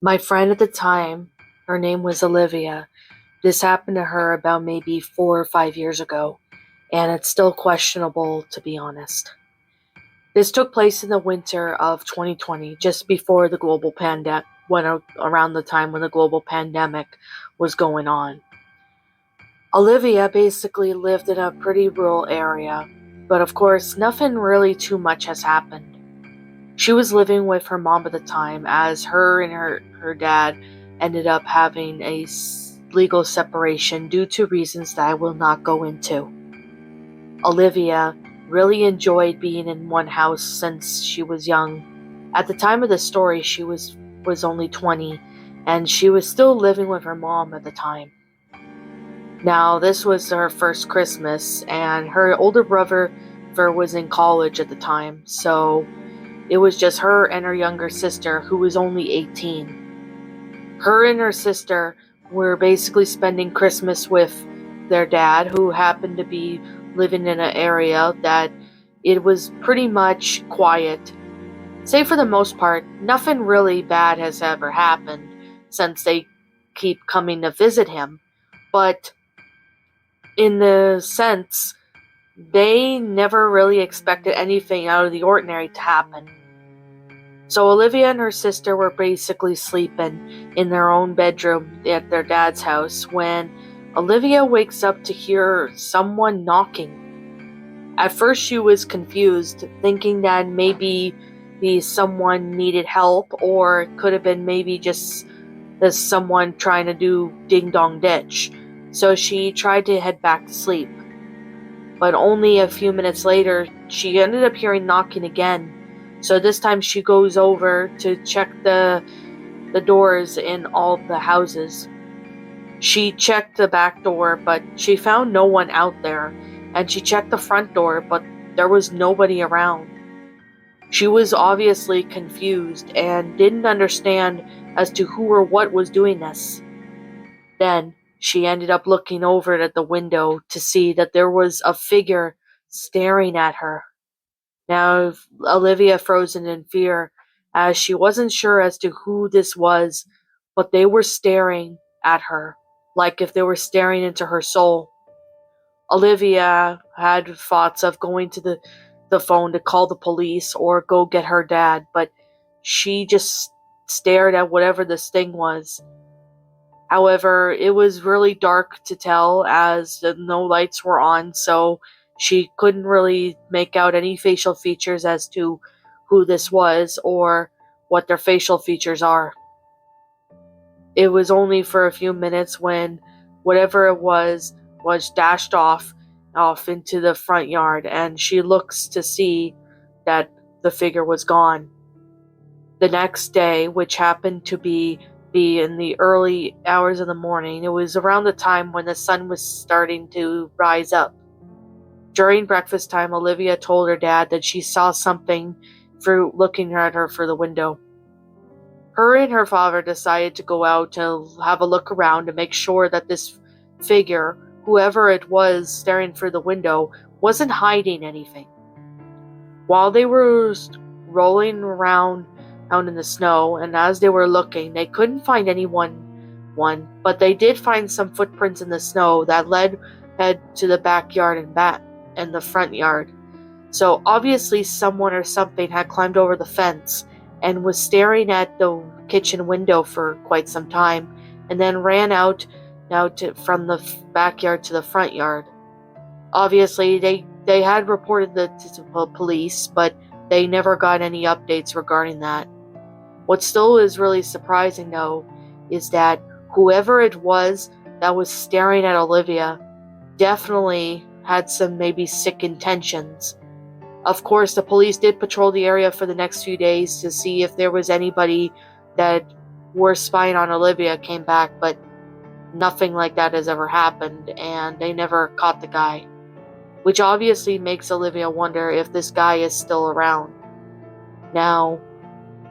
My friend at the time, her name was Olivia. This happened to her about maybe 4 or 5 years ago, and it's still questionable to be honest. This took place in the winter of 2020, just before the global pandemic, around the time when the global pandemic was going on. Olivia basically lived in a pretty rural area, but of course, nothing really too much has happened. She was living with her mom at the time, as her and her dad ended up having a legal separation due to reasons that I will not go into. Olivia really enjoyed being in one house since she was young. At the time of the story, she was only 20, and she was still living with her mom at the time. Now, this was her first Christmas, and her older brother was in college at the time, so it was just her and her younger sister, who was only 18. Her and her sister were basically spending Christmas with their dad, who happened to be living in an area that it was pretty much quiet. Say for the most part, nothing really bad has ever happened since they keep coming to visit him. But in the sense, they never really expected anything out of the ordinary to happen. So Olivia and her sister were basically sleeping in their own bedroom at their dad's house when Olivia wakes up to hear someone knocking. At first she was confused, thinking that maybe someone needed help, or it could have been maybe just someone trying to do ding dong ditch. So she tried to head back to sleep. But only a few minutes later, she ended up hearing knocking again. So this time she goes over to check the doors in all the houses. She checked the back door, but she found no one out there. And she checked the front door, but there was nobody around. She was obviously confused and didn't understand as to who or what was doing this. Then she ended up looking over at the window to see that there was a figure staring at her. Now, Olivia frozen in fear, as she wasn't sure as to who this was, but they were staring at her, like if they were staring into her soul. Olivia had thoughts of going to the phone to call the police or go get her dad, but she just stared at whatever this thing was. However, it was really dark to tell as no lights were on, so she couldn't really make out any facial features as to who this was or what their facial features are. It was only for a few minutes when whatever it was dashed off into the front yard, and she looks to see that the figure was gone. The next day, which happened to be in the early hours of the morning, it was around the time when the sun was starting to rise up. During breakfast time, Olivia told her dad that she saw something through looking at her through the window. Her and her father decided to go out to have a look around to make sure that this figure, whoever it was staring through the window, wasn't hiding anything. While they were rolling around out in the snow, and as they were looking, they couldn't find but they did find some footprints in the snow that led to the backyard and the front yard. So obviously someone or something had climbed over the fence and was staring at the kitchen window for quite some time, and then ran out from the backyard to the front yard. Obviously, they had reported to the police, but they never got any updates regarding that. What still is really surprising, though, is that whoever it was that was staring at Olivia definitely had some maybe sick intentions. Of course, the police did patrol the area for the next few days to see if there was anybody that were spying on Olivia came back, but nothing like that has ever happened, and they never caught the guy. Which obviously makes Olivia wonder if this guy is still around. Now,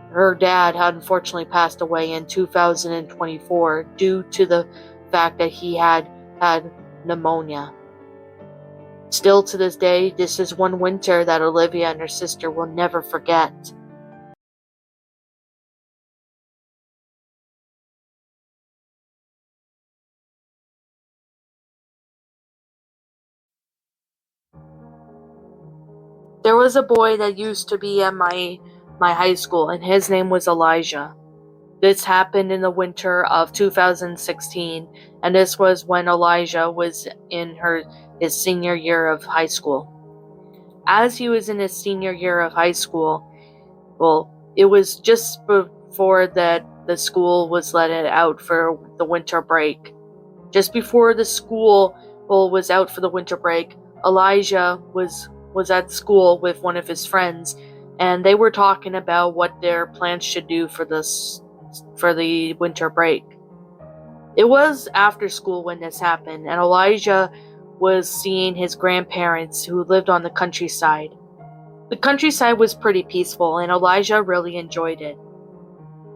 her dad had unfortunately passed away in 2024 due to the fact that he had pneumonia. Still to this day, this is one winter that Olivia and her sister will never forget. was a boy that used to be at my high school, and his name was Elijah. This happened in the winter of 2016, and this was when Elijah was in his senior year of high school. As he was in his senior year of high school, well, it was just before that the school was let out for the winter break. Just before the school was out for the winter break, Elijah was at school with one of his friends, and they were talking about what their plans should do for the winter break. It was after school when this happened, and Elijah was seeing his grandparents who lived on the countryside. The countryside was pretty peaceful, and Elijah really enjoyed it.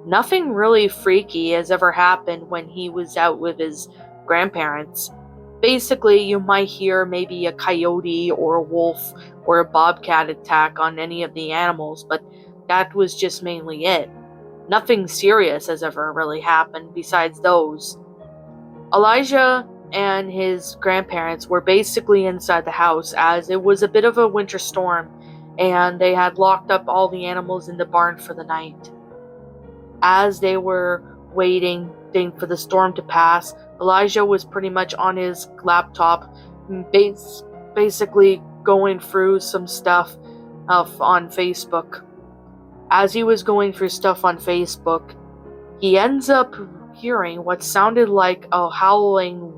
Nothing really freaky has ever happened when he was out with his grandparents. Basically, you might hear maybe a coyote or a wolf or a bobcat attack on any of the animals, but that was just mainly it. Nothing serious has ever really happened besides those. Elijah and his grandparents were basically inside the house as it was a bit of a winter storm, and they had locked up all the animals in the barn for the night. As they were waiting for the storm to pass, Elijah was pretty much on his laptop, basically going through some stuff on Facebook. As he was going through stuff on Facebook, he ends up hearing what sounded like a howling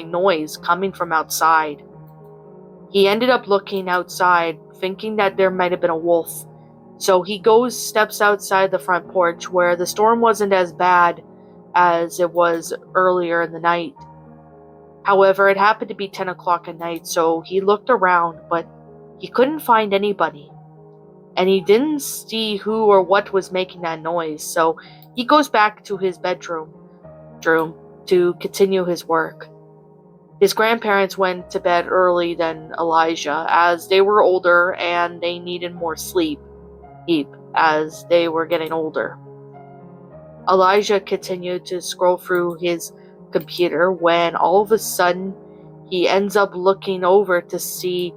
noise coming from outside. He ended up looking outside, thinking that there might have been a wolf. So he steps outside the front porch where the storm wasn't as bad as it was earlier in the night. However, it happened to be 10 o'clock at night, so he looked around, but he couldn't find anybody. And he didn't see who or what was making that noise, so he goes back to his bedroom to continue his work. His grandparents went to bed early than Elijah, as they were older and they needed more sleep as they were getting older. Elijah continued to scroll through his computer when all of a sudden he ends up looking over to see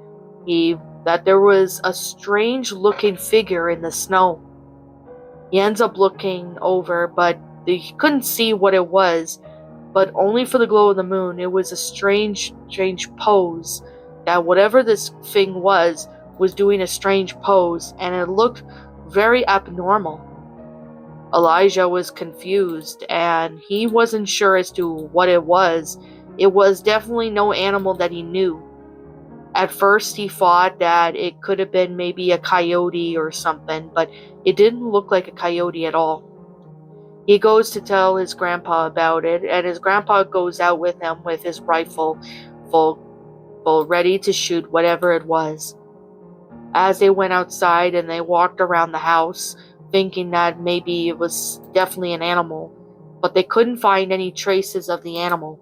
that there was a strange looking figure in the snow. He ends up looking over, but he couldn't see what it was, but only for the glow of the moon. It was a strange pose, that whatever this thing was doing a strange pose, and it looked very abnormal. Elijah was confused, and he wasn't sure as to what it was. It was definitely no animal that he knew. At first, he thought that it could have been maybe a coyote or something, but it didn't look like a coyote at all. He goes to tell his grandpa about it, and his grandpa goes out with him with his rifle full ready to shoot whatever it was. As they went outside and they walked around the house, thinking that maybe it was definitely an animal, but they couldn't find any traces of the animal.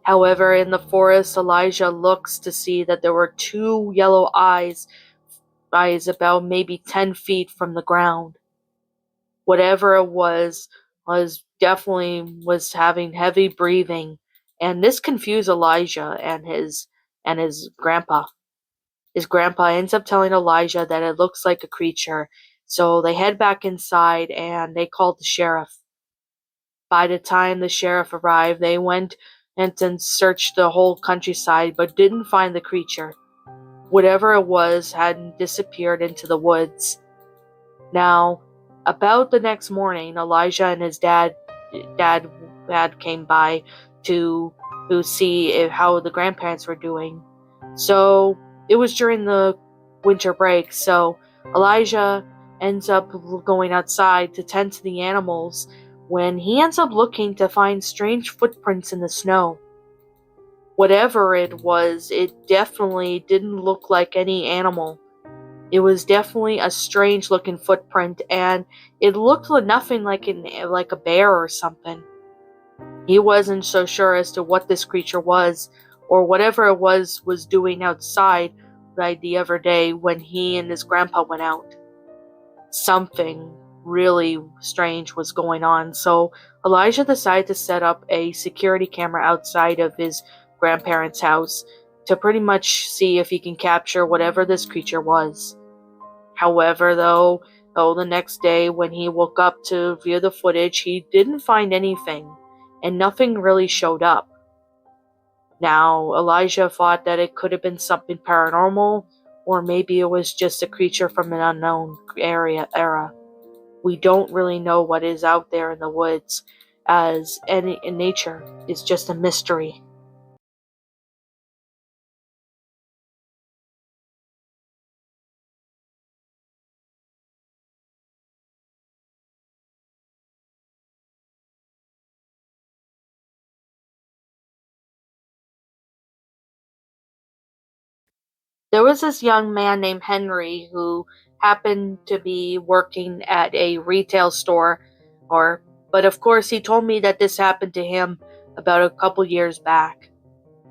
However, in the forest, Elijah looks to see that there were two yellow eyes about maybe 10 feet from the ground. Whatever it was definitely having heavy breathing, and this confused Elijah and his grandpa. His grandpa ends up telling Elijah that it looks like a creature, so they head back inside and they called the sheriff. By the time the sheriff arrived, they went and searched the whole countryside but didn't find the creature. Whatever it was had disappeared into the woods. Now, about the next morning, Elijah and his dad came by to see how the grandparents were doing. So it was during the winter break, so Elijah ends up going outside to tend to the animals when he ends up looking to find strange footprints in the snow. Whatever it was, it definitely didn't look like any animal. It was definitely a strange looking footprint, and it looked nothing like a bear or something. He wasn't so sure as to what this creature was, or whatever it was doing outside the other day when he and his grandpa went out. Something really strange was going on, so Elijah decided to set up a security camera outside of his grandparents' house to pretty much see if he can capture whatever this creature was. However, though the next day when he woke up to view the footage, he didn't find anything, and nothing really showed up. Now, Elijah thought that it could have been something paranormal, or maybe it was just a creature from an unknown era. We don't really know what is out there in the woods, as any in nature is just a mystery. There was this young man named Henry who happened to be working at a retail store, or but of course he told me that this happened to him about a couple years back.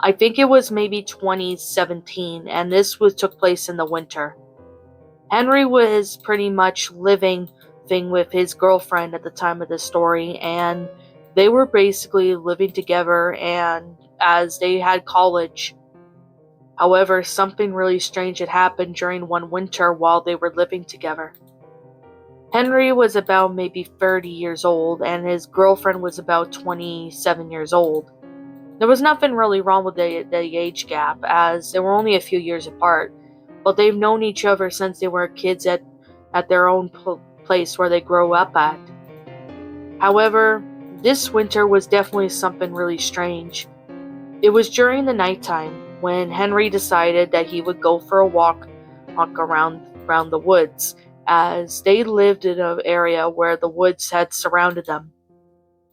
I think it was maybe 2017, and this was took place in the winter. Henry was pretty much living thing with his girlfriend at the time of the story, and they were basically living together and as they had college. However, something really strange had happened during one winter while they were living together. Henry was about maybe 30 years old, and his girlfriend was about 27 years old. There was nothing really wrong with the age gap, as they were only a few years apart, but they've known each other since they were kids at their own place where they grew up at. However, this winter was definitely something really strange. It was during the nighttime when Henry decided that he would go for a walk around the woods, as they lived in an area where the woods had surrounded them.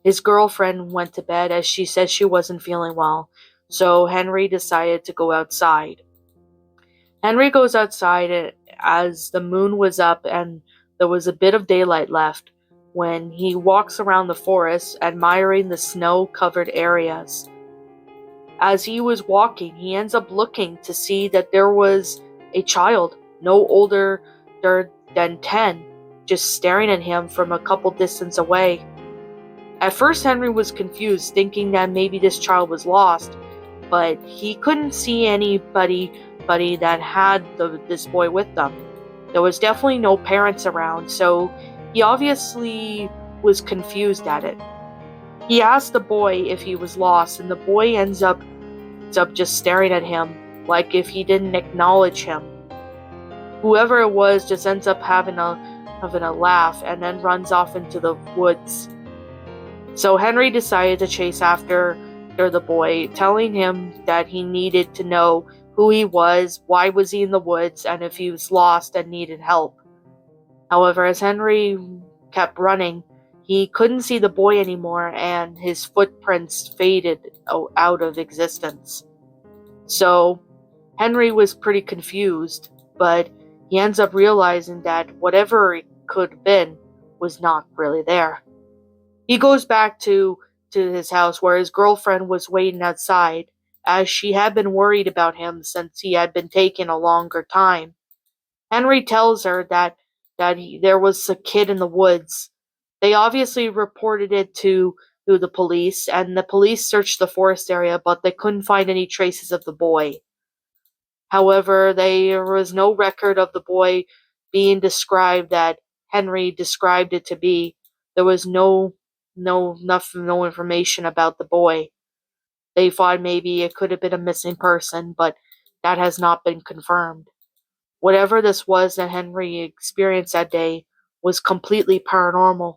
His girlfriend went to bed as she said she wasn't feeling well, so Henry decided to go outside. Henry goes outside as the moon was up and there was a bit of daylight left when he walks around the forest admiring the snow-covered areas. As he was walking, he ends up looking to see that there was a child, no older than 10, just staring at him from a couple distance away. At first, Henry was confused, thinking that maybe this child was lost, but he couldn't see anybody that had this boy with them. There was definitely no parents around, so he obviously was confused at it. He asked the boy if he was lost, and the boy ends up just staring at him like if he didn't acknowledge him. Whoever it was just ends up having a laugh and then runs off into the woods. So Henry decided to chase after the boy, telling him that he needed to know who he was, why was he in the woods, and if he was lost and needed help. However, as Henry kept running, he couldn't see the boy anymore, and his footprints faded out of existence. So Henry was pretty confused, but he ends up realizing that whatever it could have been was not really there. He goes back to his house where his girlfriend was waiting outside, as she had been worried about him since he had been taking a longer time. Henry tells her that there was a kid in the woods. They obviously reported it to the police, and the police searched the forest area, but they couldn't find any traces of the boy. However, there was no record of the boy being described that Henry described it to be. There was no information about the boy. They thought maybe it could have been a missing person, but that has not been confirmed. Whatever this was that Henry experienced that day was completely paranormal.